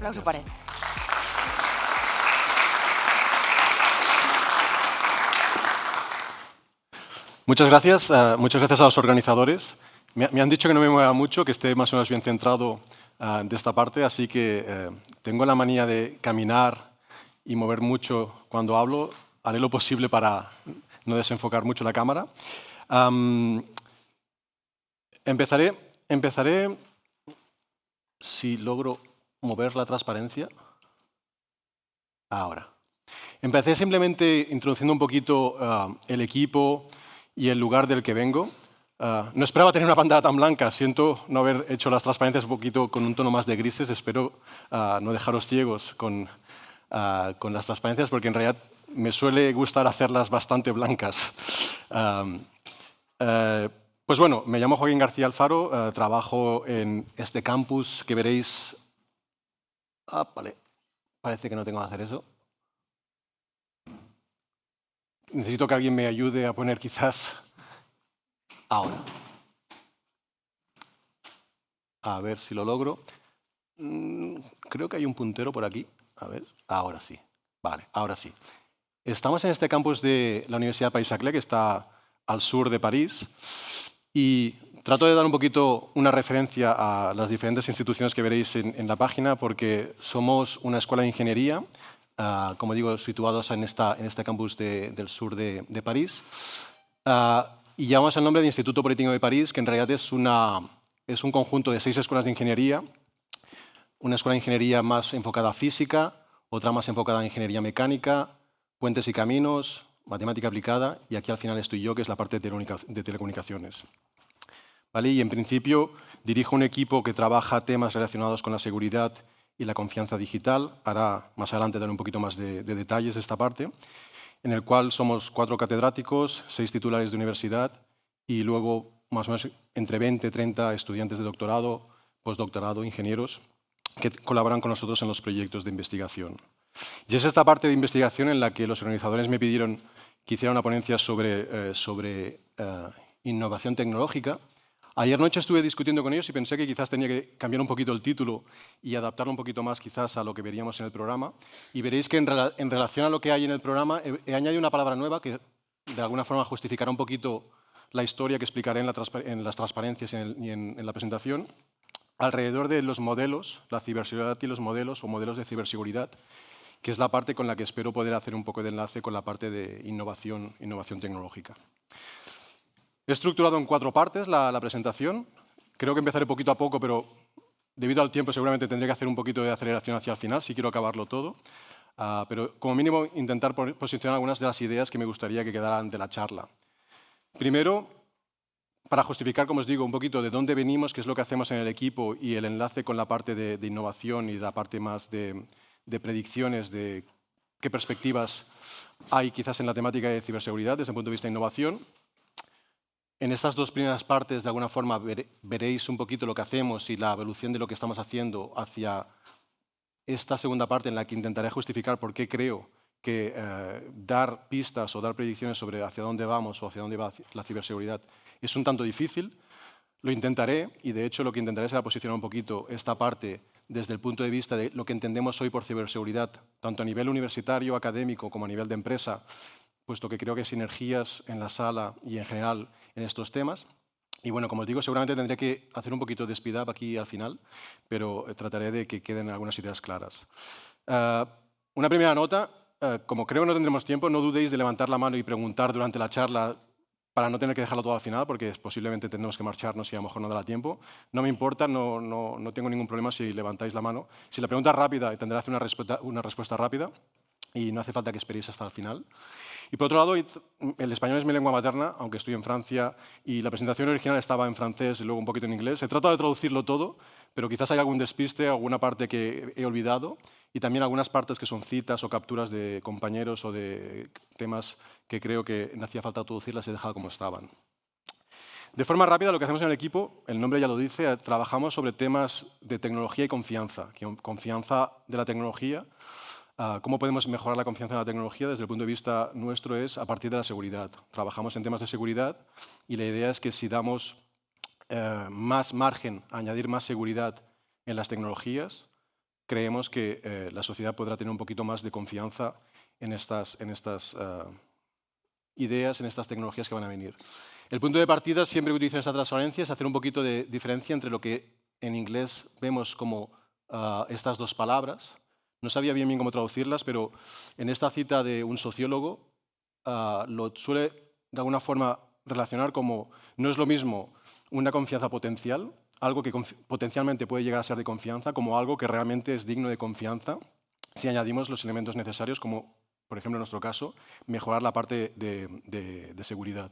aplauso para él. Muchas gracias a los organizadores. Me han dicho que no me mueva mucho, que esté más o menos bien centrado de esta parte, así que tengo la manía de caminar y mover mucho cuando hablo. Haré lo posible para no desenfocar mucho la cámara. Empezaré, si logro mover la transparencia. Ahora. Empecé simplemente introduciendo un poquito el equipo y el lugar del que vengo. No esperaba tener una pantalla tan blanca. Siento no haber hecho las transparencias un poquito con un tono más de grises. Espero no dejaros ciegos con las transparencias, porque en realidad me suele gustar hacerlas bastante blancas. Pues bueno, me llamo Joaquín García Alfaro, trabajo en este campus que veréis. Vale, parece que no tengo que hacer eso. Necesito que alguien me ayude a poner quizás ahora. A ver si lo logro. Creo que hay un puntero por aquí. A ver, ahora sí. Vale, ahora sí. Estamos en este campus de la Universidad Paris-Saclay, que está al sur de París, y trato de dar un poquito una referencia a las diferentes instituciones que veréis en la página, porque somos una escuela de ingeniería, como digo, situados en este campus del sur de París, y llamamos el nombre de Instituto Politécnico de París, que en realidad es un conjunto de 6 escuelas de ingeniería, una escuela de ingeniería más enfocada a física, otra más enfocada a ingeniería mecánica, puentes y caminos, matemática aplicada, y aquí al final estoy yo, que es la parte de telecomunicaciones. ¿Vale? Y en principio dirijo un equipo que trabaja temas relacionados con la seguridad y la confianza digital. Ahora, más adelante, daré un poquito más de detalles de esta parte, en el cual somos 4 catedráticos, 6 titulares de universidad y luego más o menos entre 20 y 30 estudiantes de doctorado, postdoctorado, ingenieros, que colaboran con nosotros en los proyectos de investigación. Y es esta parte de investigación en la que los organizadores me pidieron que hiciera una ponencia sobre innovación tecnológica. Ayer noche estuve discutiendo con ellos y pensé que quizás tenía que cambiar un poquito el título y adaptarlo un poquito más quizás a lo que veríamos en el programa. Y veréis que en relación a lo que hay en el programa he añadido una palabra nueva que de alguna forma justificará un poquito la historia que explicaré en las transparencias y en la presentación, alrededor de los modelos, la ciberseguridad y los modelos o modelos de ciberseguridad, que es la parte con la que espero poder hacer un poco de enlace con la parte de innovación tecnológica. He estructurado en 4 partes la presentación. Creo que empezaré poquito a poco, pero debido al tiempo seguramente tendré que hacer un poquito de aceleración hacia el final si quiero acabarlo todo. Pero como mínimo intentar posicionar algunas de las ideas que me gustaría que quedaran de la charla. Primero, para justificar, como os digo, un poquito de dónde venimos, qué es lo que hacemos en el equipo y el enlace con la parte de innovación y la parte más de predicciones de qué perspectivas hay quizás en la temática de ciberseguridad desde el punto de vista de innovación. En estas 2 primeras partes, de alguna forma, veréis un poquito lo que hacemos y la evolución de lo que estamos haciendo hacia esta segunda parte en la que intentaré justificar por qué creo que dar pistas o dar predicciones sobre hacia dónde vamos o hacia dónde va la ciberseguridad es un tanto difícil. Lo intentaré y, de hecho, lo que intentaré será posicionar un poquito esta parte desde el punto de vista de lo que entendemos hoy por ciberseguridad, tanto a nivel universitario, académico, como a nivel de empresa, puesto que creo que hay sinergias en la sala y en general en estos temas. Y bueno, como os digo, seguramente tendré que hacer un poquito de speed up aquí al final, pero trataré de que queden algunas ideas claras. Una primera nota, como creo que no tendremos tiempo, no dudéis de levantar la mano y preguntar durante la charla para no tener que dejarlo todo al final, porque posiblemente tendremos que marcharnos y a lo mejor no dará tiempo. No me importa, no tengo ningún problema si levantáis la mano. Si la pregunta es rápida, tendré que hacer una respuesta rápida y no hace falta que esperéis hasta el final. Y por otro lado, el español es mi lengua materna, aunque estoy en Francia, y la presentación original estaba en francés y luego un poquito en inglés. He tratado de traducirlo todo, pero quizás hay algún despiste, alguna parte que he olvidado, y también algunas partes que son citas o capturas de compañeros o de temas que creo que no hacía falta traducirlas y he dejado como estaban. De forma rápida, lo que hacemos en el equipo, el nombre ya lo dice, trabajamos sobre temas de tecnología y confianza. Confianza de la tecnología. ¿Cómo podemos mejorar la confianza en la tecnología? Desde el punto de vista nuestro es a partir de la seguridad. Trabajamos en temas de seguridad y la idea es que si damos más margen a añadir más seguridad en las tecnologías, creemos que la sociedad podrá tener un poquito más de confianza en estas ideas, en estas tecnologías que van a venir. El punto de partida, siempre que utilizo esta transparencia, es hacer un poquito de diferencia entre lo que en inglés vemos como estas dos palabras. No sabía bien cómo traducirlas, pero en esta cita de un sociólogo lo suele de alguna forma relacionar como no es lo mismo una confianza potencial, algo que potencialmente puede llegar a ser de confianza, como algo que realmente es digno de confianza si añadimos los elementos necesarios, como por ejemplo en nuestro caso, mejorar la parte de seguridad.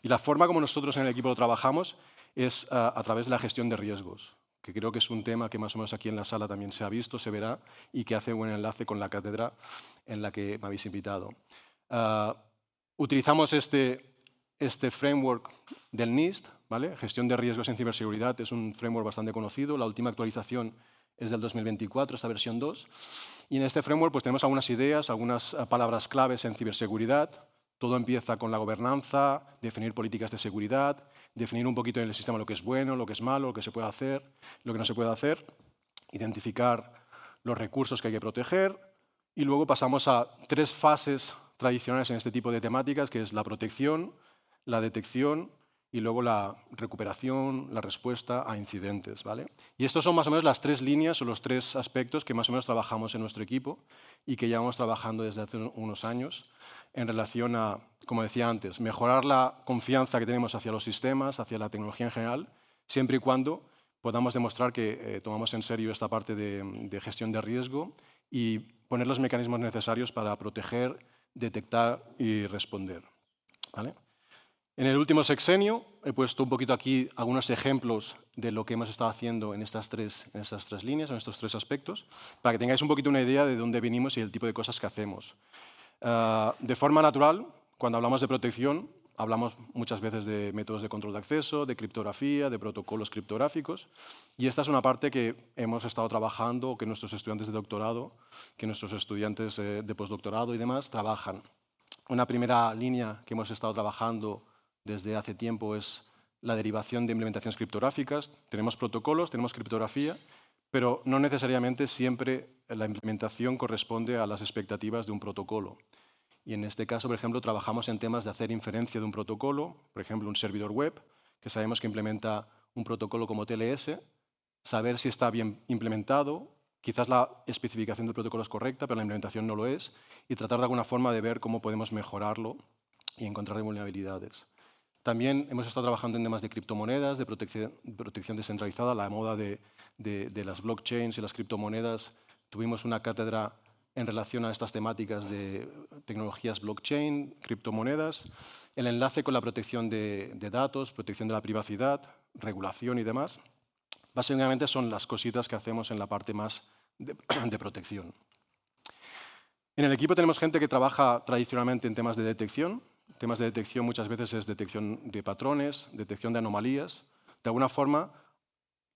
Y la forma como nosotros en el equipo lo trabajamos es a través de la gestión de riesgos, que creo que es un tema que más o menos aquí en la sala también se ha visto, se verá, y que hace buen enlace con la cátedra en la que me habéis invitado. Utilizamos este framework del NIST, ¿vale? Gestión de riesgos en ciberseguridad, es un framework bastante conocido. La última actualización es del 2024, esta versión 2. Y en este framework pues, tenemos algunas ideas, algunas palabras claves en ciberseguridad. Todo empieza con la gobernanza, definir políticas de seguridad, definir un poquito en el sistema lo que es bueno, lo que es malo, lo que se puede hacer, lo que no se puede hacer, identificar los recursos que hay que proteger, y luego pasamos a 3 fases tradicionales en este tipo de temáticas, que es la protección, la detección y luego la recuperación, la respuesta a incidentes, ¿vale? Y estos son más o menos las 3 líneas o los 3 aspectos que más o menos trabajamos en nuestro equipo y que llevamos trabajando desde hace unos años en relación a, como decía antes, mejorar la confianza que tenemos hacia los sistemas, hacia la tecnología en general, siempre y cuando podamos demostrar que tomamos en serio esta parte de gestión de riesgo y poner los mecanismos necesarios para proteger, detectar y responder, ¿vale? En el último sexenio he puesto un poquito aquí algunos ejemplos de lo que hemos estado haciendo en estas tres líneas, en estos 3 aspectos, para que tengáis un poquito una idea de dónde venimos y el tipo de cosas que hacemos. De forma natural, cuando hablamos de protección, hablamos muchas veces de métodos de control de acceso, de criptografía, de protocolos criptográficos, y esta es una parte que hemos estado trabajando, que nuestros estudiantes de doctorado, que nuestros estudiantes de postdoctorado y demás trabajan. Una primera línea que hemos estado trabajando desde hace tiempo es la derivación de implementaciones criptográficas. Tenemos protocolos, tenemos criptografía, pero no necesariamente siempre la implementación corresponde a las expectativas de un protocolo. Y en este caso, por ejemplo, trabajamos en temas de hacer inferencia de un protocolo, por ejemplo, un servidor web, que sabemos que implementa un protocolo como TLS, saber si está bien implementado, quizás la especificación del protocolo es correcta, pero la implementación no lo es, y tratar de alguna forma de ver cómo podemos mejorarlo y encontrar vulnerabilidades. También hemos estado trabajando en temas de criptomonedas, de protección descentralizada, la moda de las blockchains y las criptomonedas. Tuvimos una cátedra en relación a estas temáticas de tecnologías blockchain, criptomonedas, el enlace con la protección de datos, protección de la privacidad, regulación y demás. Básicamente son las cositas que hacemos en la parte más de protección. En el equipo tenemos gente que trabaja tradicionalmente en temas de detección. Temas de detección muchas veces es detección de patrones, detección de anomalías. De alguna forma,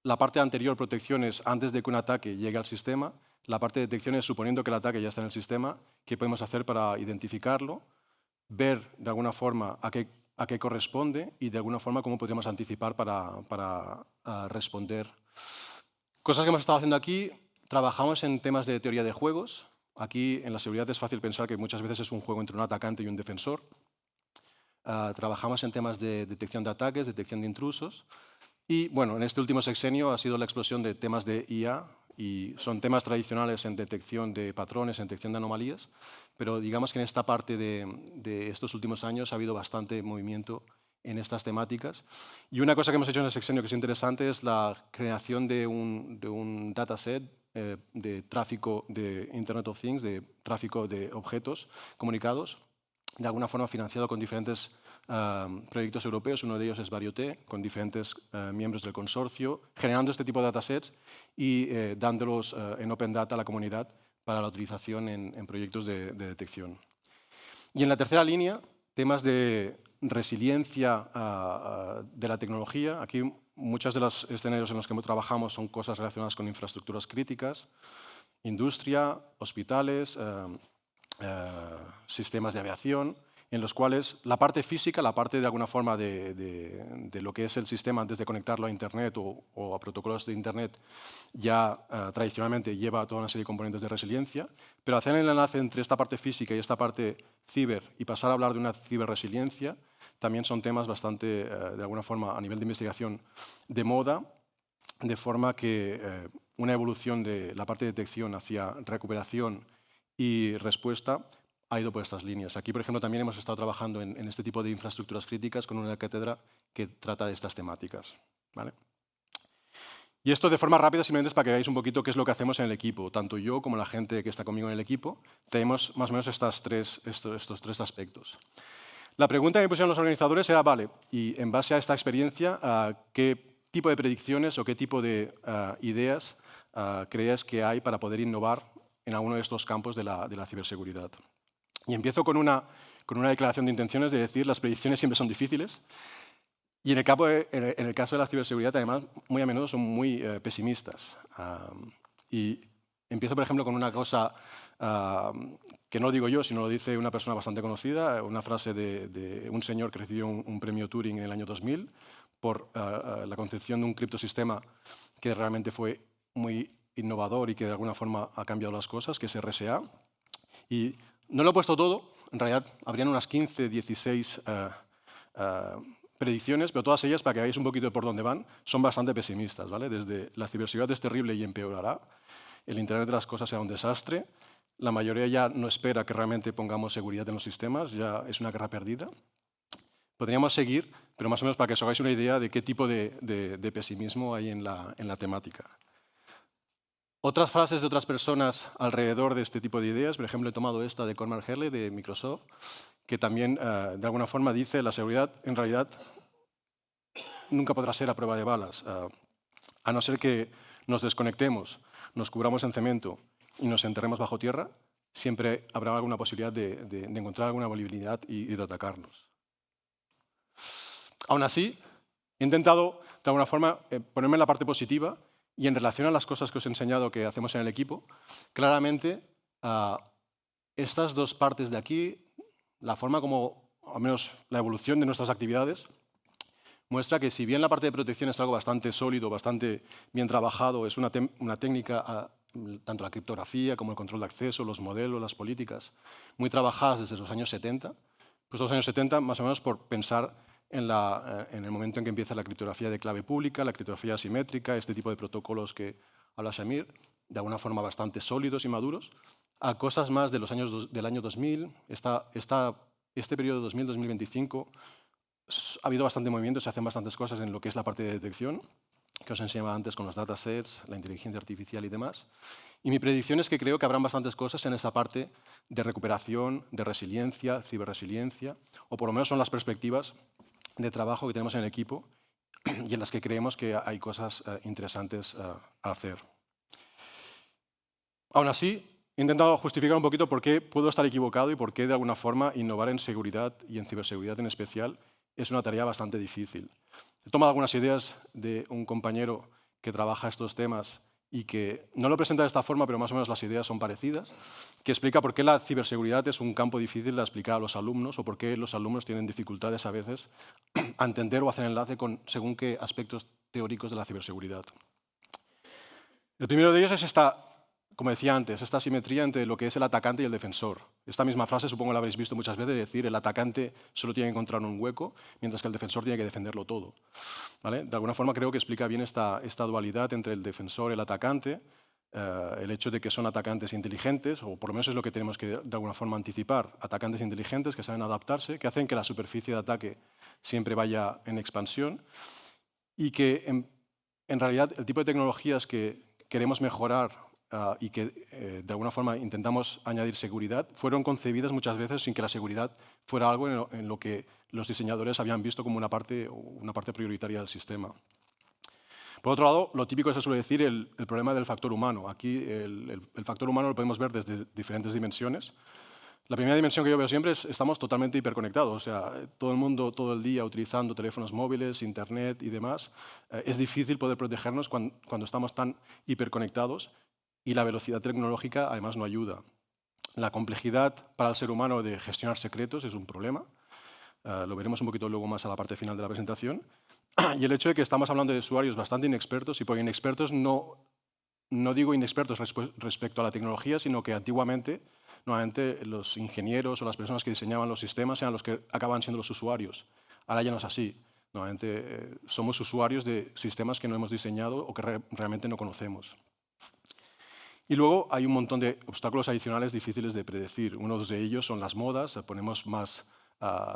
la parte anterior, protección, es antes de que un ataque llegue al sistema. La parte de detección es suponiendo que el ataque ya está en el sistema, qué podemos hacer para identificarlo, ver de alguna forma a qué corresponde y de alguna forma cómo podríamos anticipar para responder. Cosas que hemos estado haciendo aquí, trabajamos en temas de teoría de juegos. Aquí en la seguridad es fácil pensar que muchas veces es un juego entre un atacante y un defensor. Trabajamos en temas de detección de ataques, detección de intrusos. Y bueno, en este último sexenio ha sido la explosión de temas de IA, y son temas tradicionales en detección de patrones, en detección de anomalías, pero digamos que en esta parte de estos últimos años ha habido bastante movimiento en estas temáticas. Y una cosa que hemos hecho en el sexenio que es interesante es la creación de un dataset de tráfico de Internet of Things, de tráfico de objetos comunicados, de alguna forma financiado con diferentes proyectos europeos. Uno de ellos es Varioté, con diferentes miembros del consorcio, generando este tipo de datasets y dándolos en Open Data a la comunidad para la utilización en proyectos de detección. Y en la tercera línea, temas de resiliencia de la tecnología. Aquí muchos de los escenarios en los que trabajamos son cosas relacionadas con infraestructuras críticas, industria, hospitales, sistemas de aviación. en los cuales la parte física, la parte de alguna forma de lo que es el sistema antes de conectarlo a Internet o a protocolos de Internet, ya tradicionalmente lleva toda una serie de componentes de resiliencia, pero hacer el enlace entre esta parte física y esta parte ciber y pasar a hablar de una ciberresiliencia también son temas bastante, de alguna forma, a nivel de investigación de moda, de forma que una evolución de la parte de detección hacia recuperación y respuesta ha ido por estas líneas. Aquí, por ejemplo, también hemos estado trabajando en este tipo de infraestructuras críticas con una cátedra que trata de estas temáticas, ¿vale? Y esto de forma rápida simplemente es para que veáis un poquito qué es lo que hacemos en el equipo. Tanto yo como la gente que está conmigo en el equipo tenemos más o menos estos tres aspectos. La pregunta que me pusieron los organizadores era, vale, y en base a esta experiencia, ¿qué tipo de predicciones o qué tipo de ideas crees que hay para poder innovar en alguno de estos campos de la ciberseguridad? Y empiezo con una declaración de intenciones de decir las predicciones siempre son difíciles y en el caso de la ciberseguridad, además, muy a menudo son muy pesimistas. Y empiezo, por ejemplo, con una cosa que no lo digo yo, sino lo dice una persona bastante conocida, una frase de un señor que recibió un premio Turing en el año 2000 por la concepción de un criptosistema que realmente fue muy innovador y que de alguna forma ha cambiado las cosas, que es RSA. Y no lo he puesto todo, en realidad habrían unas 15, 16 predicciones, pero todas ellas, para que veáis un poquito por dónde van, son bastante pesimistas, ¿vale? Desde la ciberseguridad es terrible y empeorará, el Internet de las cosas será un desastre, la mayoría ya no espera que realmente pongamos seguridad en los sistemas, ya es una guerra perdida. Podríamos seguir, pero más o menos para que os hagáis una idea de qué tipo de pesimismo hay en la temática. Otras frases de otras personas alrededor de este tipo de ideas, por ejemplo, he tomado esta de Cormac Herley de Microsoft, que también de alguna forma dice la seguridad en realidad nunca podrá ser a prueba de balas, a no ser que nos desconectemos, nos cubramos en cemento y nos enterremos bajo tierra, siempre habrá alguna posibilidad de encontrar alguna vulnerabilidad y de atacarnos. Aún así, he intentado de alguna forma ponerme en la parte positiva y en relación a las cosas que os he enseñado que hacemos en el equipo, claramente estas dos partes de aquí, la forma como, al menos la evolución de nuestras actividades, muestra que si bien la parte de protección es algo bastante sólido, bastante bien trabajado, es una técnica, tanto la criptografía como el control de acceso, los modelos, las políticas, muy trabajadas desde los años 70, pues los años 70 más o menos por pensar en el momento en que empieza la criptografía de clave pública, la criptografía asimétrica, este tipo de protocolos que habla Shamir, de alguna forma bastante sólidos y maduros, a cosas más de del año 2000, este periodo 2000-2025, ha habido bastante movimiento, se hacen bastantes cosas en lo que es la parte de detección, que os enseñaba antes con los datasets, la inteligencia artificial y demás. Y mi predicción es que creo que habrán bastantes cosas en esta parte de recuperación, de resiliencia, ciberresiliencia, o por lo menos son las perspectivas de trabajo que tenemos en el equipo y en las que creemos que hay cosas interesantes a hacer. Aún así, he intentado justificar un poquito por qué puedo estar equivocado y por qué, de alguna forma, innovar en seguridad y en ciberseguridad en especial es una tarea bastante difícil. He tomado algunas ideas de un compañero que trabaja estos temas y que no lo presenta de esta forma, pero más o menos las ideas son parecidas, que explica por qué la ciberseguridad es un campo difícil de explicar a los alumnos o por qué los alumnos tienen dificultades a veces a entender o hacer enlace con según qué aspectos teóricos de la ciberseguridad. El primero de ellos es como decía antes, esta asimetría entre lo que es el atacante y el defensor. Esta misma frase supongo la habréis visto muchas veces, decir el atacante solo tiene que encontrar un hueco, mientras que el defensor tiene que defenderlo todo. ¿Vale? De alguna forma creo que explica bien esta dualidad entre el defensor y el atacante, el hecho de que son atacantes inteligentes, o por lo menos es lo que tenemos que de alguna forma anticipar, atacantes inteligentes que saben adaptarse, que hacen que la superficie de ataque siempre vaya en expansión y que en realidad el tipo de tecnologías que queremos mejorar y que de alguna forma intentamos añadir seguridad, fueron concebidas muchas veces sin que la seguridad fuera algo en lo que los diseñadores habían visto como una parte prioritaria del sistema. Por otro lado, lo típico se suele decir el problema del factor humano. Aquí el factor humano lo podemos ver desde diferentes dimensiones. La primera dimensión que yo veo siempre es estamos totalmente hiperconectados. O sea, todo el mundo todo el día utilizando teléfonos móviles, internet y demás. Es difícil poder protegernos cuando estamos tan hiperconectados y la velocidad tecnológica además no ayuda. La complejidad para el ser humano de gestionar secretos es un problema. Lo veremos un poquito luego más a la parte final de la presentación. Y el hecho de que estamos hablando de usuarios bastante inexpertos, y por inexpertos no digo inexpertos respecto a la tecnología, sino que antiguamente, nuevamente, los ingenieros o las personas que diseñaban los sistemas eran los que acaban siendo los usuarios. Ahora ya no es así. Nuevamente, somos usuarios de sistemas que no hemos diseñado o que realmente no conocemos. Y luego hay un montón de obstáculos adicionales difíciles de predecir. Uno de ellos son las modas. Ponemos más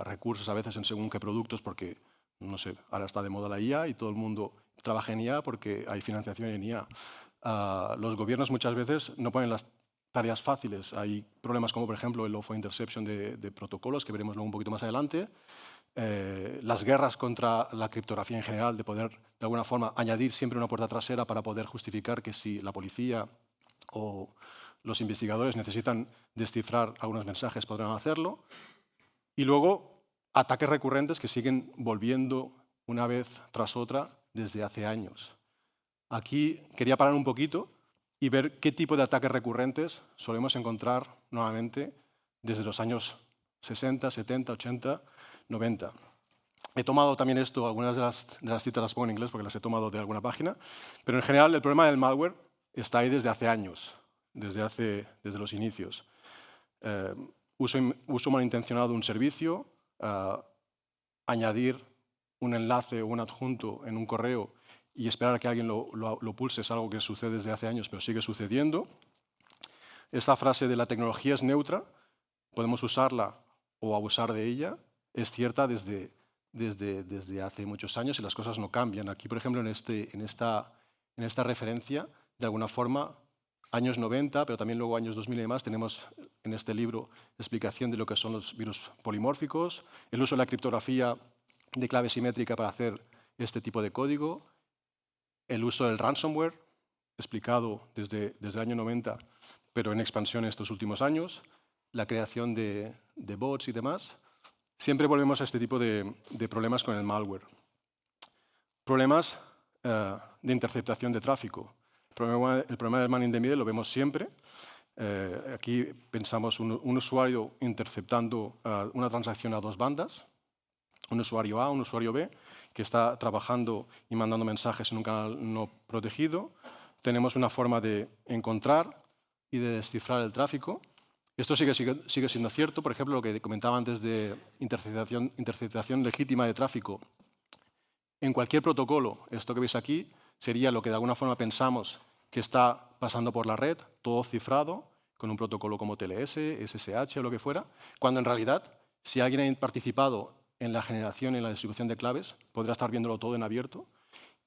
recursos a veces en según qué productos porque, no sé, ahora está de moda la IA y todo el mundo trabaja en IA porque hay financiación en IA. Los gobiernos muchas veces no ponen las tareas fáciles. Hay problemas como, por ejemplo, el lawful interception de protocolos, que veremos luego un poquito más adelante. Las guerras contra la criptografía en general, de poder, de alguna forma, añadir siempre una puerta trasera para poder justificar que si la policía o los investigadores necesitan descifrar algunos mensajes, podrán hacerlo. Y luego, ataques recurrentes que siguen volviendo una vez tras otra desde hace años. Aquí quería parar un poquito y ver qué tipo de ataques recurrentes solemos encontrar nuevamente desde los años 60, 70, 80, 90. He tomado también esto, algunas de las citas las pongo en inglés porque las he tomado de alguna página, pero en general el problema del malware está ahí desde hace años, desde los inicios. Uso malintencionado de un servicio, añadir un enlace o un adjunto en un correo y esperar a que alguien lo pulse es algo que sucede desde hace años, pero sigue sucediendo. Esta frase de la tecnología es neutra, podemos usarla o abusar de ella, es cierta desde hace muchos años y las cosas no cambian. Aquí, por ejemplo, en esta referencia, de alguna forma, años 90, pero también luego años 2000 y demás, tenemos en este libro explicación de lo que son los virus polimórficos, el uso de la criptografía de clave simétrica para hacer este tipo de código, el uso del ransomware, explicado desde el año 90, pero en expansión en estos últimos años, la creación de bots y demás. Siempre volvemos a este tipo de problemas con el malware. Problemas de interceptación de tráfico. El problema del man in the middle lo vemos siempre. Aquí pensamos un usuario interceptando una transacción a dos bandas, un usuario A, un usuario B, que está trabajando y mandando mensajes en un canal no protegido. Tenemos una forma de encontrar y de descifrar el tráfico. Esto sigue siendo cierto. Por ejemplo, lo que comentaba antes de interceptación legítima de tráfico. En cualquier protocolo, esto que veis aquí sería lo que de alguna forma pensamos que está pasando por la red, todo cifrado, con un protocolo como TLS, SSH o lo que fuera, cuando en realidad, si alguien ha participado en la generación y en la distribución de claves, podrá estar viéndolo todo en abierto.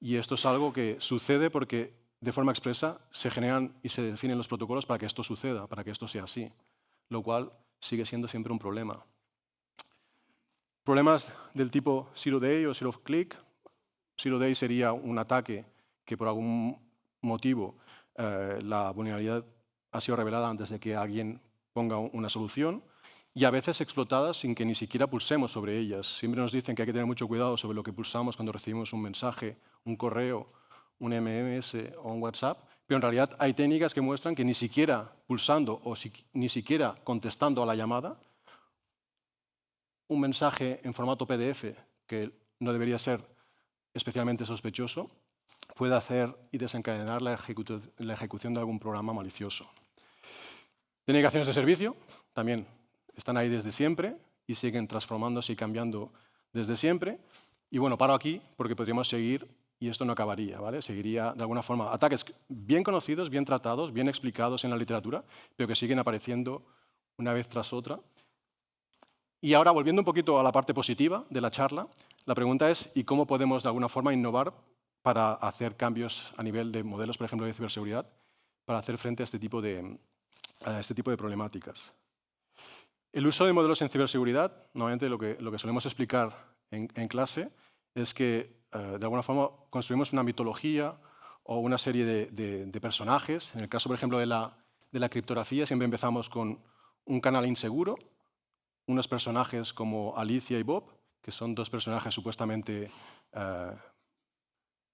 Y esto es algo que sucede porque de forma expresa se generan y se definen los protocolos para que esto suceda, para que esto sea así, lo cual sigue siendo siempre un problema. Problemas del tipo zero day o zero click. Zero day sería un ataque que por algún motivo la vulnerabilidad ha sido revelada antes de que alguien ponga una solución y a veces explotadas sin que ni siquiera pulsemos sobre ellas. Siempre nos dicen que hay que tener mucho cuidado sobre lo que pulsamos cuando recibimos un mensaje, un correo, un MMS o un WhatsApp, pero en realidad hay técnicas que muestran que ni siquiera pulsando o ni siquiera contestando a la llamada, un mensaje en formato PDF, que no debería ser especialmente sospechoso, puede hacer y desencadenar la ejecución de algún programa malicioso. Denegaciones de servicio también están ahí desde siempre y siguen transformándose y cambiando desde siempre. Y bueno, paro aquí porque podríamos seguir y esto no acabaría, ¿vale? Seguiría de alguna forma ataques bien conocidos, bien tratados, bien explicados en la literatura, pero que siguen apareciendo una vez tras otra. Y ahora, volviendo un poquito a la parte positiva de la charla, la pregunta es ¿y cómo podemos de alguna forma innovar para hacer cambios a nivel de modelos, por ejemplo, de ciberseguridad, para hacer frente a este tipo de problemáticas? El uso de modelos en ciberseguridad, normalmente lo que solemos explicar en clase es que de alguna forma construimos una mitología o una serie de personajes. En el caso, por ejemplo, de la criptografía, siempre empezamos con un canal inseguro, unos personajes como Alicia y Bob, que son dos personajes supuestamente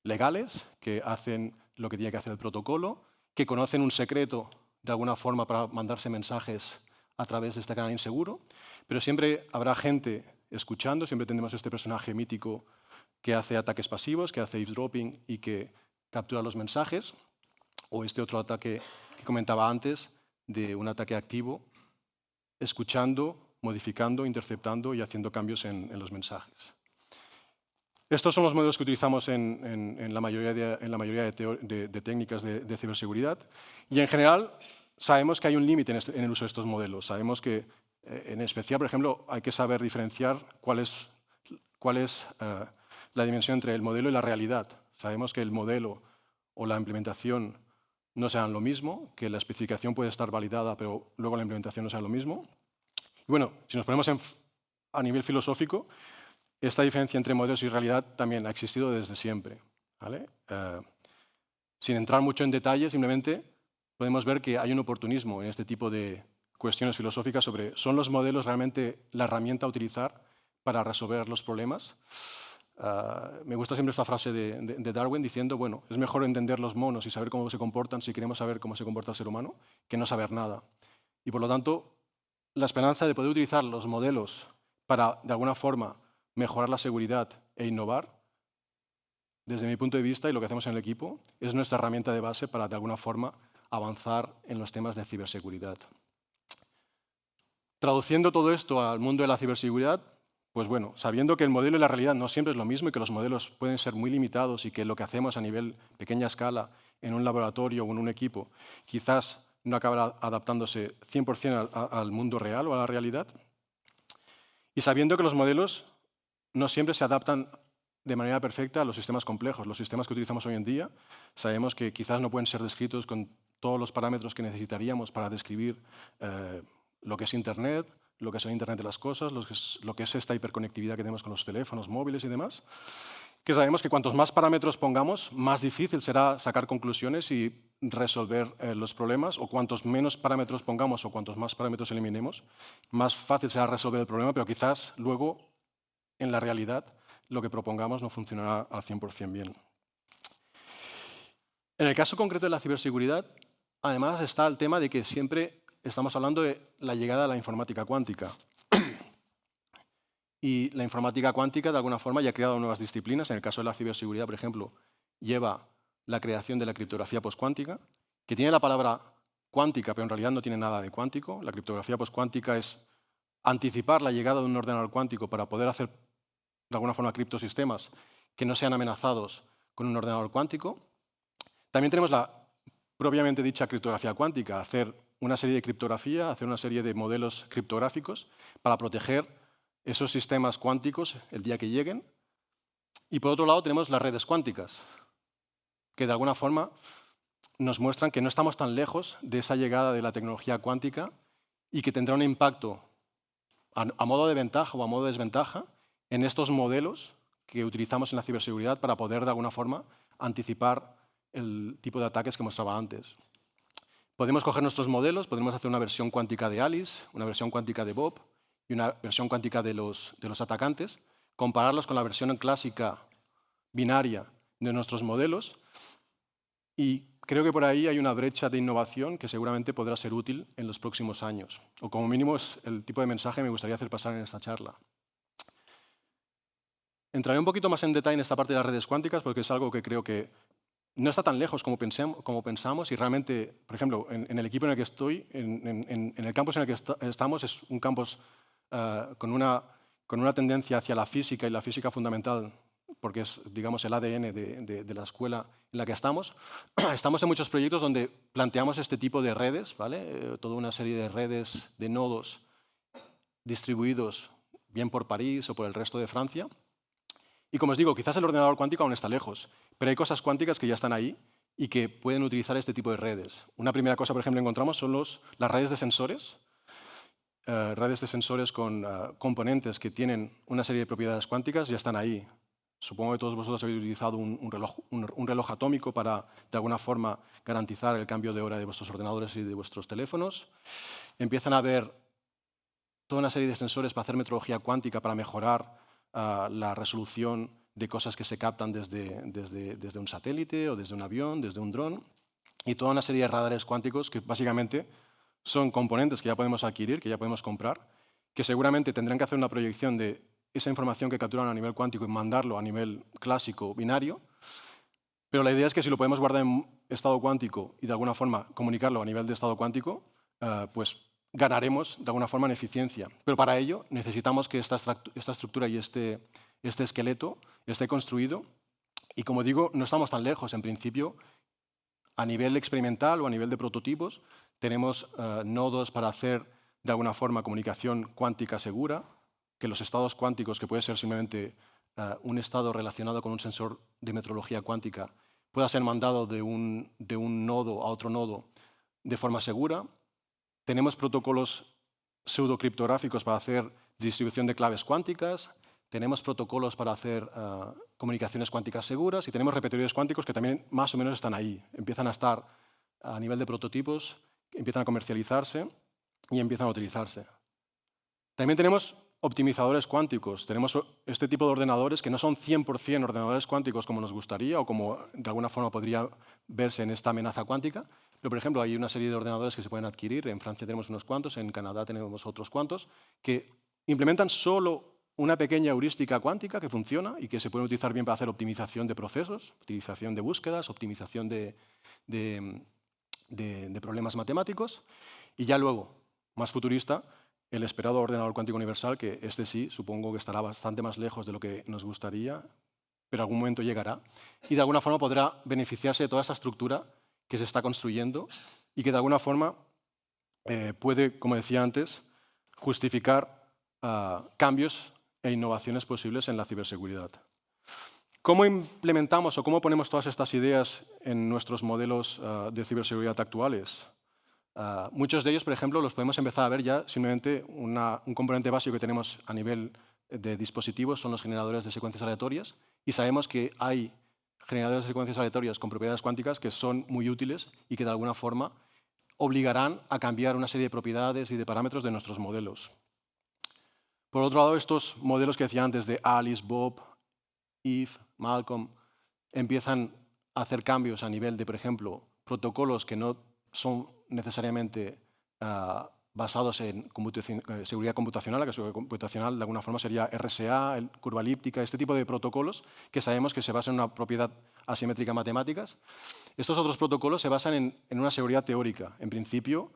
legales, que hacen lo que tiene que hacer el protocolo, que conocen un secreto de alguna forma para mandarse mensajes a través de este canal inseguro, pero siempre habrá gente escuchando, siempre tendremos este personaje mítico que hace ataques pasivos, que hace eavesdropping y que captura los mensajes, o este otro ataque que comentaba antes, de un ataque activo, escuchando, modificando, interceptando y haciendo cambios en los mensajes. Estos son los modelos que utilizamos en la mayoría de técnicas de ciberseguridad. Y en general, sabemos que hay un límite en el uso de estos modelos. Sabemos que, en especial, por ejemplo, hay que saber diferenciar cuál es la dimensión entre el modelo y la realidad. Sabemos que el modelo o la implementación no sean lo mismo, que la especificación puede estar validada, pero luego la implementación no sea lo mismo. Y bueno, si nos ponemos a nivel filosófico, esta diferencia entre modelos y realidad también ha existido desde siempre, ¿vale? Sin entrar mucho en detalle, simplemente podemos ver que hay un oportunismo en este tipo de cuestiones filosóficas sobre ¿son los modelos realmente la herramienta a utilizar para resolver los problemas? Me gusta siempre esta frase de Darwin diciendo, bueno, es mejor entender los monos y saber cómo se comportan si queremos saber cómo se comporta el ser humano que no saber nada. Y por lo tanto, la esperanza de poder utilizar los modelos para, de alguna forma, mejorar la seguridad e innovar, desde mi punto de vista y lo que hacemos en el equipo, es nuestra herramienta de base para, de alguna forma, avanzar en los temas de ciberseguridad. Traduciendo todo esto al mundo de la ciberseguridad, pues bueno, sabiendo que el modelo y la realidad no siempre es lo mismo y que los modelos pueden ser muy limitados y que lo que hacemos a nivel pequeña escala en un laboratorio o en un equipo quizás no acabará adaptándose 100% al mundo real o a la realidad, y sabiendo que los modelos no siempre se adaptan de manera perfecta a los sistemas complejos. Los sistemas que utilizamos hoy en día sabemos que quizás no pueden ser descritos con todos los parámetros que necesitaríamos para describir lo que es Internet, lo que es el Internet de las cosas, lo que es esta hiperconectividad que tenemos con los teléfonos móviles y demás, que sabemos que cuantos más parámetros pongamos, más difícil será sacar conclusiones y resolver los problemas, o cuantos menos parámetros pongamos o cuantos más parámetros eliminemos, más fácil será resolver el problema, pero quizás luego, en la realidad, lo que propongamos no funcionará al 100% bien. En el caso concreto de la ciberseguridad, además está el tema de que siempre estamos hablando de la llegada de la informática cuántica. Y la informática cuántica, de alguna forma, ya ha creado nuevas disciplinas. En el caso de la ciberseguridad, por ejemplo, lleva la creación de la criptografía postcuántica, que tiene la palabra cuántica, pero en realidad no tiene nada de cuántico. La criptografía postcuántica es anticipar la llegada de un ordenador cuántico para poder hacer, de alguna forma, criptosistemas que no sean amenazados con un ordenador cuántico. También tenemos la propiamente dicha criptografía cuántica, hacer una serie de criptografía, hacer una serie de modelos criptográficos para proteger esos sistemas cuánticos el día que lleguen. Y por otro lado tenemos las redes cuánticas, que de alguna forma nos muestran que no estamos tan lejos de esa llegada de la tecnología cuántica y que tendrá un impacto a modo de ventaja o a modo de desventaja en estos modelos que utilizamos en la ciberseguridad para poder, de alguna forma, anticipar el tipo de ataques que mostraba antes. Podemos coger nuestros modelos, podemos hacer una versión cuántica de Alice, una versión cuántica de Bob y una versión cuántica de los atacantes, compararlos con la versión clásica binaria de nuestros modelos, y creo que por ahí hay una brecha de innovación que seguramente podrá ser útil en los próximos años. O como mínimo es el tipo de mensaje que me gustaría hacer pasar en esta charla. Entraré un poquito más en detalle en esta parte de las redes cuánticas porque es algo que creo que no está tan lejos como pensamos y realmente, por ejemplo, en el equipo en el que estoy, en el campus en el que estamos, es un campus con una tendencia hacia la física y la física fundamental, porque es, digamos, el ADN de la escuela en la que estamos. Estamos en muchos proyectos donde planteamos este tipo de redes, ¿vale? Toda una serie de redes de nodos distribuidos bien por París o por el resto de Francia. Y como os digo, quizás el ordenador cuántico aún está lejos, pero hay cosas cuánticas que ya están ahí y que pueden utilizar este tipo de redes. Una primera cosa, por ejemplo, que encontramos son las redes de sensores. Redes de sensores con componentes que tienen una serie de propiedades cuánticas ya están ahí. Supongo que todos vosotros habéis utilizado un reloj atómico para, de alguna forma, garantizar el cambio de hora de vuestros ordenadores y de vuestros teléfonos. Empiezan a haber toda una serie de sensores para hacer metrología cuántica para mejorar la resolución de cosas que se captan desde un satélite o desde un avión, desde un dron, y toda una serie de radares cuánticos que básicamente son componentes que ya podemos adquirir, que ya podemos comprar, que seguramente tendrán que hacer una proyección de esa información que capturan a nivel cuántico y mandarlo a nivel clásico binario. Pero la idea es que si lo podemos guardar en estado cuántico y de alguna forma comunicarlo a nivel de estado cuántico, pues ganaremos de alguna forma en eficiencia. Pero para ello necesitamos que esta estructura y este esqueleto esté construido. Y como digo, no estamos tan lejos. En principio, a nivel experimental o a nivel de prototipos, tenemos nodos para hacer de alguna forma comunicación cuántica segura, que los estados cuánticos, que puede ser simplemente un estado relacionado con un sensor de metrología cuántica, pueda ser mandado de un nodo a otro nodo de forma segura. Tenemos protocolos pseudocriptográficos para hacer distribución de claves cuánticas. Tenemos protocolos para hacer comunicaciones cuánticas seguras y tenemos repetidores cuánticos que también más o menos están ahí. Empiezan a estar a nivel de prototipos, empiezan a comercializarse y empiezan a utilizarse. También tenemos optimizadores cuánticos. Tenemos este tipo de ordenadores que no son 100% ordenadores cuánticos como nos gustaría o como de alguna forma podría verse en esta amenaza cuántica. Pero, por ejemplo, hay una serie de ordenadores que se pueden adquirir. En Francia tenemos unos cuantos, en Canadá tenemos otros cuantos, que implementan solo una pequeña heurística cuántica que funciona y que se puede utilizar bien para hacer optimización de procesos, optimización de búsquedas, optimización de problemas matemáticos. Y ya luego, más futurista, el esperado ordenador cuántico universal, que este sí, supongo que estará bastante más lejos de lo que nos gustaría, pero algún momento llegará, y de alguna forma podrá beneficiarse de toda esa estructura que se está construyendo y que de alguna forma puede, como decía antes, justificar cambios e innovaciones posibles en la ciberseguridad. ¿Cómo implementamos o cómo ponemos todas estas ideas en nuestros modelos de ciberseguridad actuales? Muchos de ellos, por ejemplo, los podemos empezar a ver ya simplemente un componente básico que tenemos a nivel de dispositivos son los generadores de secuencias aleatorias y sabemos que hay generadores de secuencias aleatorias con propiedades cuánticas que son muy útiles y que de alguna forma obligarán a cambiar una serie de propiedades y de parámetros de nuestros modelos. Por otro lado, estos modelos que decía antes de Alice, Bob, Eve, Malcolm, empiezan a hacer cambios a nivel de, por ejemplo, protocolos que no son necesariamente basados en seguridad computacional. La que seguridad computacional de alguna forma sería RSA, curva elíptica, este tipo de protocolos que sabemos que se basan en una propiedad asimétrica matemáticas. Estos otros protocolos se basan en una seguridad teórica. En principio,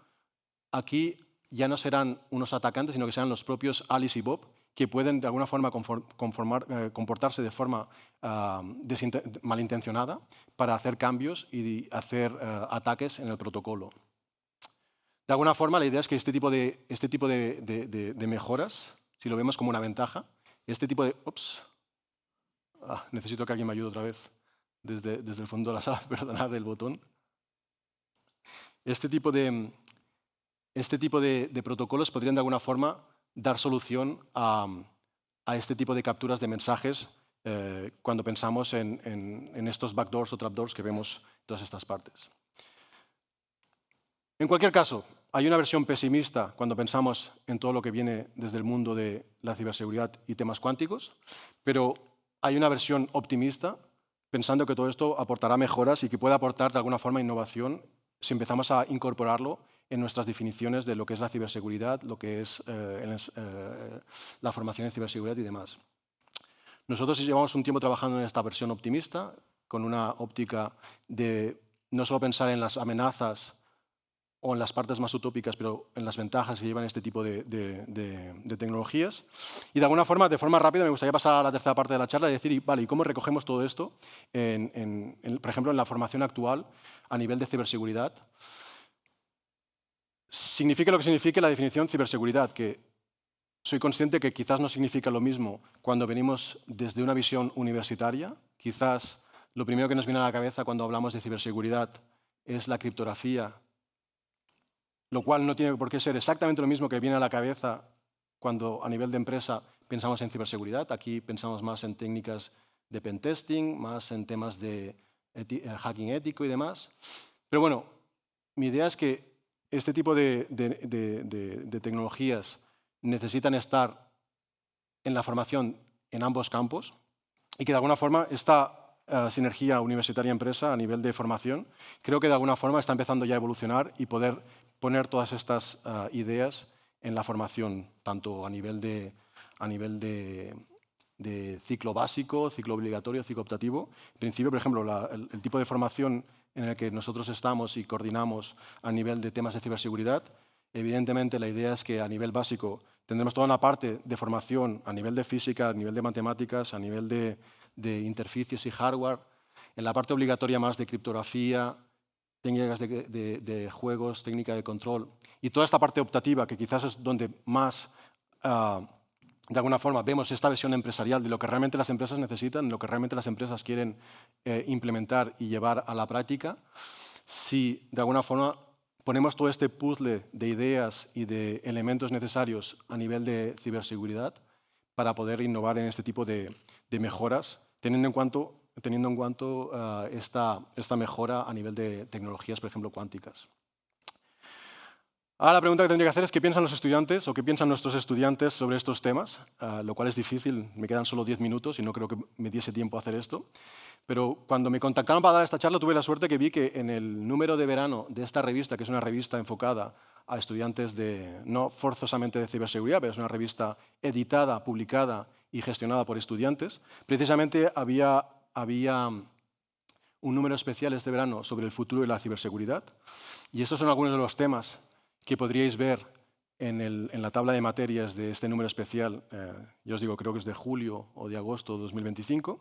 aquí ya no serán unos atacantes, sino que serán los propios Alice y Bob, que pueden de alguna forma comportarse de forma malintencionada para hacer cambios y hacer ataques en el protocolo. De alguna forma, la idea es que este tipo de mejoras, si lo vemos como una ventaja, este tipo de... Ups, necesito que alguien me ayude otra vez desde el fondo de la sala, perdonad el botón. Este tipo de protocolos podrían de alguna forma dar solución a este tipo de capturas de mensajes cuando pensamos en estos backdoors o trapdoors que vemos en todas estas partes. En cualquier caso, hay una versión pesimista cuando pensamos en todo lo que viene desde el mundo de la ciberseguridad y temas cuánticos, pero hay una versión optimista pensando que todo esto aportará mejoras y que puede aportar de alguna forma innovación si empezamos a incorporarlo en nuestras definiciones de lo que es la ciberseguridad, lo que es la formación en ciberseguridad y demás. Nosotros llevamos un tiempo trabajando en esta versión optimista, con una óptica de no solo pensar en las amenazas o en las partes más utópicas, pero en las ventajas que llevan este tipo de tecnologías. Y de alguna forma, de forma rápida, me gustaría pasar a la tercera parte de la charla y decir, vale, ¿y cómo recogemos todo esto, por ejemplo, en la formación actual a nivel de ciberseguridad? Signifique lo que signifique la definición ciberseguridad, que soy consciente que quizás no significa lo mismo cuando venimos desde una visión universitaria. Quizás lo primero que nos viene a la cabeza cuando hablamos de ciberseguridad es la criptografía, lo cual no tiene por qué ser exactamente lo mismo que viene a la cabeza cuando a nivel de empresa pensamos en ciberseguridad. Aquí pensamos más en técnicas de pentesting, más en temas de hacking ético y demás. Pero bueno, mi idea es que este tipo de tecnologías necesitan estar en la formación en ambos campos y que de alguna forma esta sinergia universitaria-empresa a nivel de formación, creo que de alguna forma está empezando ya a evolucionar y poder poner todas estas ideas en la formación, tanto a nivel de ciclo básico, ciclo obligatorio, ciclo optativo. En principio, por ejemplo, el tipo de formación en el que nosotros estamos y coordinamos a nivel de temas de ciberseguridad, evidentemente la idea es que a nivel básico tendremos toda una parte de formación a nivel de física, a nivel de matemáticas, a nivel de interfaces y hardware, en la parte obligatoria más de criptografía, técnicas de juegos, técnica de control, y toda esta parte optativa, que quizás es donde más, de alguna forma, vemos esta visión empresarial de lo que realmente las empresas necesitan, lo que realmente las empresas quieren implementar y llevar a la práctica. Si, de alguna forma, ponemos todo este puzzle de ideas y de elementos necesarios a nivel de ciberseguridad para poder innovar en este tipo de mejoras, teniendo en cuenta esta mejora a nivel de tecnologías, por ejemplo, cuánticas. Ahora la pregunta que tendría que hacer es qué piensan los estudiantes o qué piensan nuestros estudiantes sobre estos temas, lo cual es difícil, me quedan solo 10 minutos y no creo que me diese tiempo a hacer esto. Pero cuando me contactaron para dar esta charla tuve la suerte que vi que en el número de verano de esta revista, que es una revista enfocada a estudiantes no forzosamente de ciberseguridad, pero es una revista editada, publicada y gestionada por estudiantes, precisamente había un número especial este verano sobre el futuro de la ciberseguridad. Y estos son algunos de los temas que podríais ver en la tabla de materias de este número especial. Yo os digo, creo que es de julio o de agosto de 2025.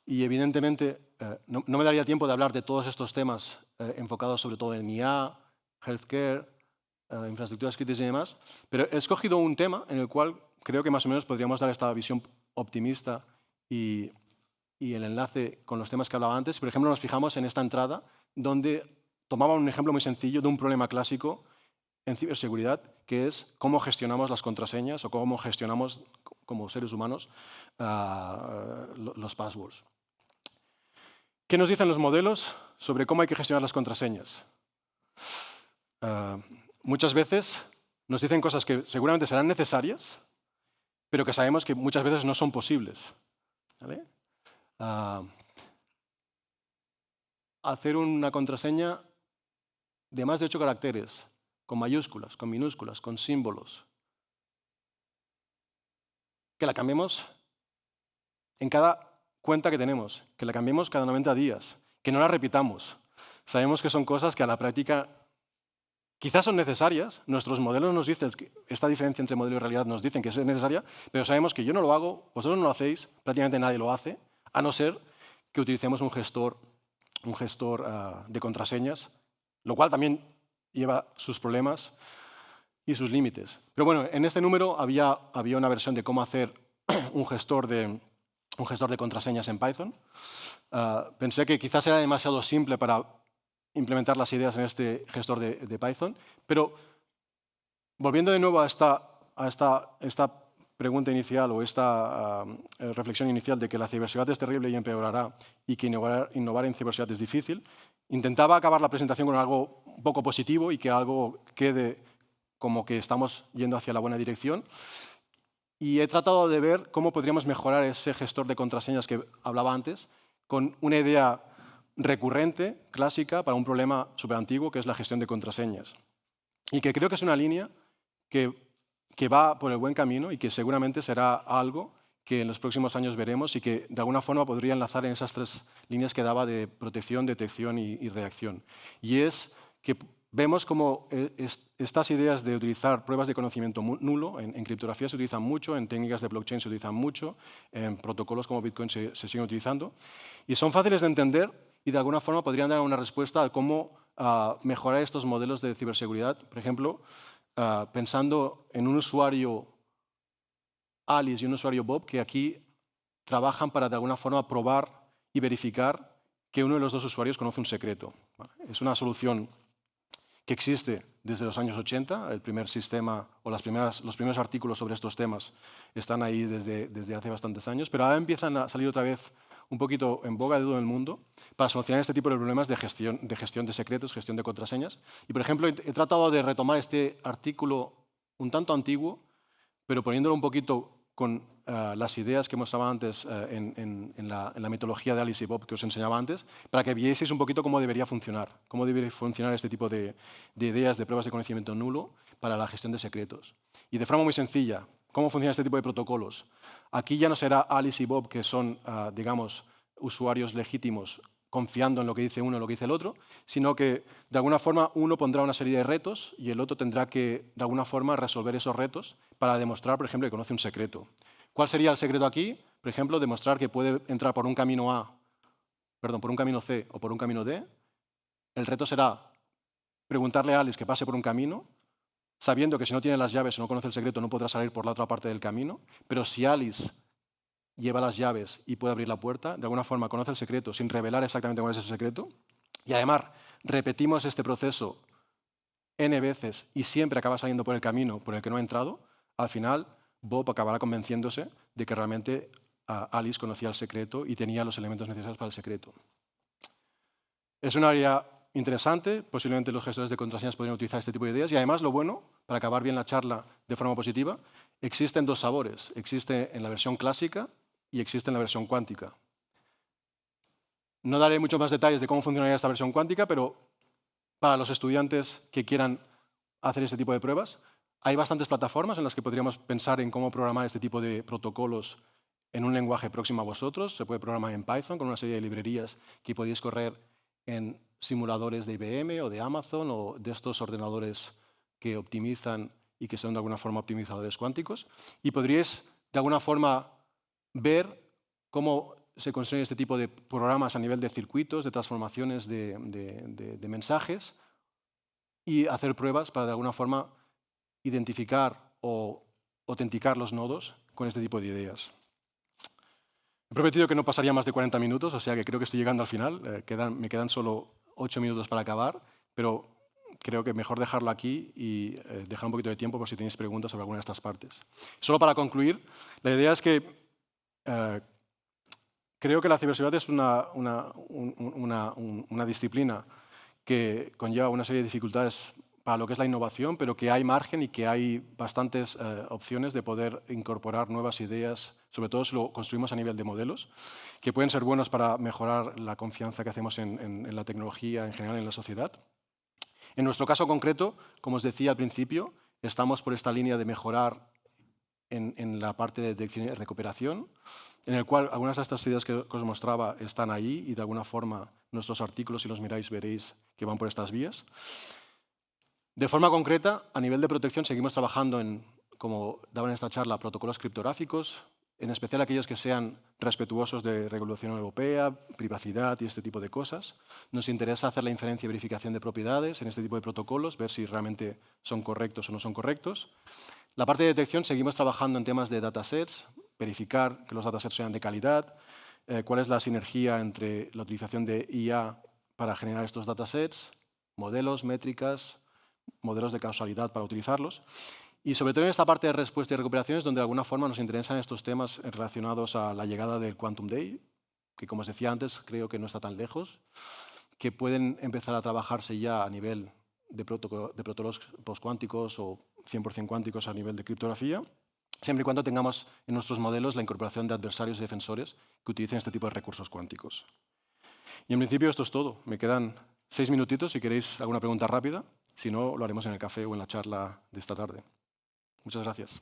Y evidentemente no me daría tiempo de hablar de todos estos temas enfocados sobre todo en IA, healthcare, infraestructuras críticas y demás, pero he escogido un tema en el cual creo que más o menos podríamos dar esta visión optimista y el enlace con los temas que hablaba antes. Por ejemplo, nos fijamos en esta entrada donde tomaba un ejemplo muy sencillo de un problema clásico en ciberseguridad, que es cómo gestionamos las contraseñas o cómo gestionamos como seres humanos los passwords. ¿Qué nos dicen los modelos sobre cómo hay que gestionar las contraseñas? Muchas veces nos dicen cosas que seguramente serán necesarias, pero que sabemos que muchas veces no son posibles. ¿Vale? Hacer una contraseña de más de 8 caracteres, con mayúsculas, con minúsculas, con símbolos. Que la cambiemos en cada cuenta que tenemos, que la cambiemos cada 90 días, que no la repitamos. Sabemos que son cosas que a la práctica quizás son necesarias. Nuestros modelos nos dicen que esta diferencia entre modelo y realidad nos dicen que es necesaria, pero sabemos que yo no lo hago, vosotros no lo hacéis, prácticamente nadie lo hace, a no ser que utilicemos un gestor de contraseñas, lo cual también lleva sus problemas y sus límites. Pero bueno, en este número había una versión de cómo hacer un gestor de contraseñas en Python. Pensé que quizás era demasiado simple para implementar las ideas en este gestor de Python, pero volviendo de nuevo a esta pregunta inicial o esta reflexión inicial de que la ciberseguridad es terrible y empeorará y que innovar en ciberseguridad es difícil, intentaba acabar la presentación con algo un poco positivo y que algo quede como que estamos yendo hacia la buena dirección. Y he tratado de ver cómo podríamos mejorar ese gestor de contraseñas que hablaba antes con una idea recurrente, clásica, para un problema súper antiguo, que es la gestión de contraseñas. Y que creo que es una línea que va por el buen camino y que seguramente será algo que en los próximos años veremos y que de alguna forma podría enlazar en esas 3 líneas que daba de protección, detección y reacción. Y es que vemos cómo estas ideas de utilizar pruebas de conocimiento nulo en criptografía se utilizan mucho, en técnicas de blockchain se utilizan mucho, en protocolos como Bitcoin se siguen utilizando, y son fáciles de entender y de alguna forma podrían dar una respuesta a cómo mejorar estos modelos de ciberseguridad. Por ejemplo, pensando en un usuario Alice y un usuario Bob que aquí trabajan para de alguna forma probar y verificar que uno de los 2 usuarios conoce un secreto. Es una solución que existe desde los años 80, el primer sistema o los primeros artículos sobre estos temas están ahí desde hace bastantes años, pero ahora empiezan a salir otra vez un poquito en boga de todo el mundo para solucionar este tipo de problemas de gestión de secretos, gestión de contraseñas. Y, por ejemplo, he tratado de retomar este artículo un tanto antiguo, pero poniéndolo un poquito con las ideas que mostraba antes en la metodología de Alice y Bob que os enseñaba antes, para que vieseis un poquito cómo debería funcionar este tipo de ideas, de pruebas de conocimiento nulo para la gestión de secretos. Y de forma muy sencilla, ¿cómo funciona este tipo de protocolos? Aquí ya no será Alice y Bob, que son, digamos, usuarios legítimos confiando en lo que dice uno o lo que dice el otro, sino que de alguna forma uno pondrá una serie de retos y el otro tendrá que de alguna forma resolver esos retos para demostrar, por ejemplo, que conoce un secreto. ¿Cuál sería el secreto aquí? Por ejemplo, demostrar que puede entrar por un camino por un camino C o por un camino D. El reto será preguntarle a Alice que pase por un camino, sabiendo que si no tiene las llaves o no conoce el secreto no podrá salir por la otra parte del camino, pero si Alice lleva las llaves y puede abrir la puerta, de alguna forma conoce el secreto sin revelar exactamente cuál es ese secreto, y además repetimos este proceso n veces y siempre acaba saliendo por el camino por el que no ha entrado, al final Bob acabará convenciéndose de que realmente Alice conocía el secreto y tenía los elementos necesarios para el secreto. Es un área interesante, posiblemente los gestores de contraseñas podrían utilizar este tipo de ideas y además lo bueno, para acabar bien la charla de forma positiva, existen dos sabores. Existe en la versión clásica y existe en la versión cuántica. No daré muchos más detalles de cómo funcionaría esta versión cuántica, pero para los estudiantes que quieran hacer este tipo de pruebas, hay bastantes plataformas en las que podríamos pensar en cómo programar este tipo de protocolos en un lenguaje próximo a vosotros. Se puede programar en Python con una serie de librerías que podéis correr en simuladores de IBM o de Amazon o de estos ordenadores que optimizan y que son de alguna forma optimizadores cuánticos. Y podríais de alguna forma ver cómo se construyen este tipo de programas a nivel de circuitos, de transformaciones de mensajes y hacer pruebas para de alguna forma identificar o autenticar los nodos con este tipo de ideas. He prometido que no pasaría más de 40 minutos, o sea que creo que estoy llegando al final. Me quedan solo 8 minutos para acabar, pero creo que mejor dejarlo aquí y dejar un poquito de tiempo por si tenéis preguntas sobre alguna de estas partes. Solo para concluir, la idea es que creo que la ciberseguridad es una disciplina que conlleva una serie de dificultades para lo que es la innovación, pero que hay margen y que hay bastantes opciones de poder incorporar nuevas ideas, sobre todo si lo construimos a nivel de modelos, que pueden ser buenos para mejorar la confianza que hacemos en la tecnología en general en la sociedad. En nuestro caso concreto, como os decía al principio, estamos por esta línea de mejorar en la parte de detección y recuperación, en el cual algunas de estas ideas que os mostraba están ahí y de alguna forma nuestros artículos, si los miráis, veréis que van por estas vías. De forma concreta, a nivel de protección, seguimos trabajando en, como daba en esta charla, protocolos criptográficos, en especial aquellos que sean respetuosos de regulación europea, privacidad y este tipo de cosas. Nos interesa hacer la inferencia y verificación de propiedades en este tipo de protocolos, ver si realmente son correctos o no son correctos. La parte de detección, seguimos trabajando en temas de datasets, verificar que los datasets sean de calidad, cuál es la sinergia entre la utilización de IA para generar estos datasets, modelos, métricas, modelos de causalidad para utilizarlos. Y sobre todo en esta parte de respuesta y recuperación es donde de alguna forma nos interesan estos temas relacionados a la llegada del Quantum Day, que como os decía antes, creo que no está tan lejos, que pueden empezar a trabajarse ya a nivel de protocolos postcuánticos o 100% cuánticos a nivel de criptografía, siempre y cuando tengamos en nuestros modelos la incorporación de adversarios y defensores que utilicen este tipo de recursos cuánticos. Y en principio esto es todo. Me quedan 6 minutitos si queréis alguna pregunta rápida. Si no, lo haremos en el café o en la charla de esta tarde. Muchas gracias.